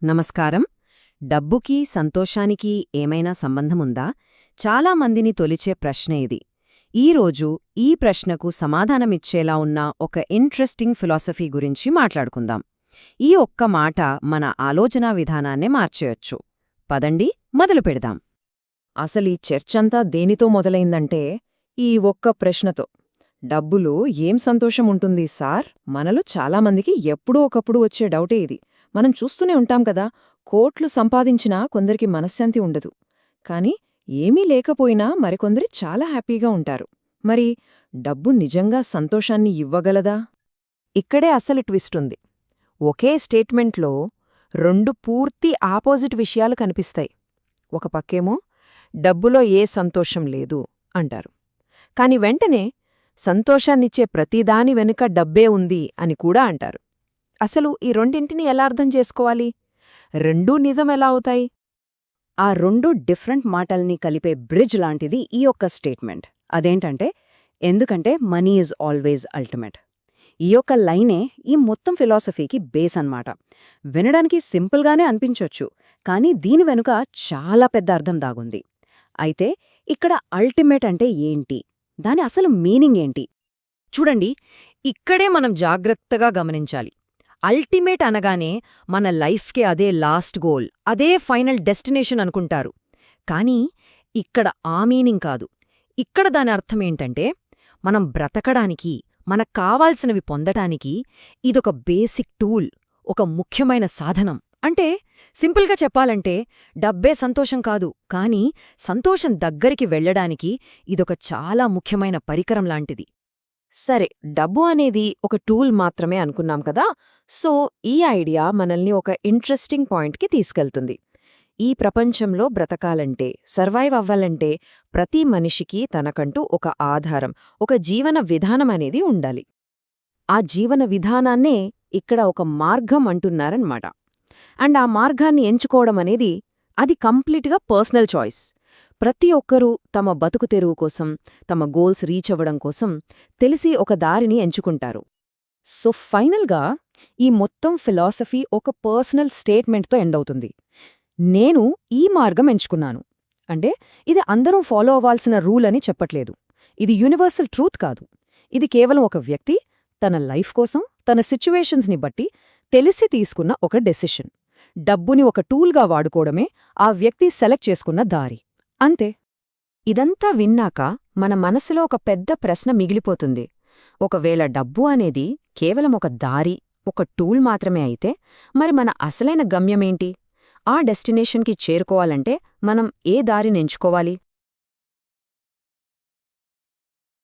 నమస్కారం. డబ్బుకి, సంతోషానికి ఏమైనా సంబంధముందా? చాలామందిని తొలిచే ప్రశ్న ఇది. ఈరోజు ఈ ప్రశ్నకు సమాధానమిచ్చేలా ఉన్న ఒక ఇంట్రెస్టింగ్ ఫిలాసఫీ గురించి మాట్లాడుకుందాం. ఈ ఒక్క మాట మన ఆలోచనా విధానాన్నే మార్చేయొచ్చు. పదండి, మొదలు పెడదాం. అసలీ చర్చంతా దేనితో మొదలైందంటే, ఈ ఒక్క ప్రశ్నతో. డబ్బులో ఏం సంతోషం ఉంటుంది సార్? మనలో చాలామందికి ఎప్పుడో ఒకప్పుడు వచ్చే డౌటే ఇది. మనం చూస్తూనే ఉంటాం కదా, కోట్లు సంపాదించినా కొందరికి మనశ్శాంతి ఉండదు. కాని ఏమీ లేకపోయినా మరికొందరి చాలా హ్యాపీగా ఉంటారు. మరి డబ్బు నిజంగా సంతోషాన్ని ఇవ్వగలదా? ఇక్కడే అసలు ట్విస్టుంది. ఒకే స్టేట్మెంట్లో రెండు పూర్తి ఆపోజిట్ విషయాలు కనిపిస్తాయి. ఒక పక్కేమో డబ్బులో ఏ సంతోషం లేదు అంటారు. కాని వెంటనే సంతోషాన్నిచ్చే ప్రతిదాని వెనుక డబ్బే ఉంది అని కూడా అంటారు. అసలు ఈ రెండింటిని ఎలా అర్థం చేసుకోవాలి? రెండూ నిజం ఎలా అవుతాయి? ఆ రెండు డిఫరెంట్ మాటల్ని కలిపే బ్రిడ్జ్ లాంటిది ఈ ఒక్క స్టేట్మెంట్. అదేంటంటే, ఎందుకంటే మనీ ఈజ్ ఆల్వేజ్ అల్టిమేట్. ఈ యొక్క లైనే ఈ మొత్తం ఫిలాసఫీకి బేస్ అన్నమాట. వినడానికి సింపుల్గానే అనిపించొచ్చు, కానీ దీని వెనుక చాలా పెద్ద అర్థం దాగుంది. అయితే ఇక్కడ అల్టిమేట్ అంటే ఏంటి? దాని అసలు మీనింగ్ ఏంటి? చూడండి, ఇక్కడే మనం జాగ్రత్తగా గమనించాలి. అల్టిమేట్ అనగానే మన లైఫ్కే అదే లాస్ట్ గోల్, అదే ఫైనల్ డెస్టినేషన్ అనుకుంటారు. కానీ ఇక్కడ ఆ మీనింగ్ కాదు. ఇక్కడ దాని అర్థమేంటంటే, మనం బ్రతకడానికి, మనకు కావాల్సినవి పొందటానికి ఇదొక బేసిక్ టూల్, ఒక ముఖ్యమైన సాధనం. అంటే సింపుల్గా చెప్పాలంటే, డబ్బే సంతోషం కాదు, కానీ సంతోషం దగ్గరికి వెళ్లడానికి ఇదొక చాలా ముఖ్యమైన పరికరం లాంటిది. సరే, డబ్బు అనేది ఒక టూల్ మాత్రమే అనుకున్నాం కదా. సో ఈ ఐడియా మనల్ని ఒక ఇంట్రెస్టింగ్ పాయింట్కి తీసుకెళ్తుంది. ఈ ప్రపంచంలో బ్రతకాలంటే, సర్వైవ్ అవ్వాలంటే ప్రతి మనిషికి తనకంటూ ఒక ఆధారం, ఒక జీవన విధానం అనేది ఉండాలి. ఆ జీవన విధానాన్నే ఇక్కడ ఒక మార్గం అంటున్నారన్నమాట. అండ్ ఆ మార్గాన్ని ఎంచుకోవడం అనేది అది కంప్లీట్గా పర్సనల్ చాయిస్. ప్రతి ఒక్కరూ తమ బతుకు తెరువు కోసం, తమ గోల్స్ రీచ్ అవ్వడం కోసం తెలిసి ఒక దారిని ఎంచుకుంటారు. సో ఫైనల్గా ఈ మొత్తం ఫిలాసఫీ ఒక పర్సనల్ స్టేట్మెంట్తో ఎండవుతుంది. నేను ఈ మార్గం ఎంచుకున్నాను అంటే ఇది అందరూ ఫాలో అవ్వాల్సిన రూల్ అని చెప్పట్లేదు. ఇది యూనివర్సల్ ట్రూత్ కాదు. ఇది కేవలం ఒక వ్యక్తి తన లైఫ్ కోసం, తన సిచ్యువేషన్స్ని బట్టి తెలిసి తీసుకున్న ఒక డెసిషన్. డబ్బుని ఒక టూల్గా వాడుకోవడమే ఆ వ్యక్తి సెలెక్ట్ చేసుకున్న దారి. అంతే. ఇదంతా విన్నాక మన మనసులో ఒక పెద్ద ప్రశ్న మిగిలిపోతుంది. ఒకవేళ డబ్బు అనేది కేవలం ఒక దారి, ఒక టూల్ మాత్రమే అయితే, మరి మన అసలైన గమ్యమేంటి? ఆ డెస్టినేషన్కి చేరుకోవాలంటే మనం ఏ దారిని ఎంచుకోవాలి?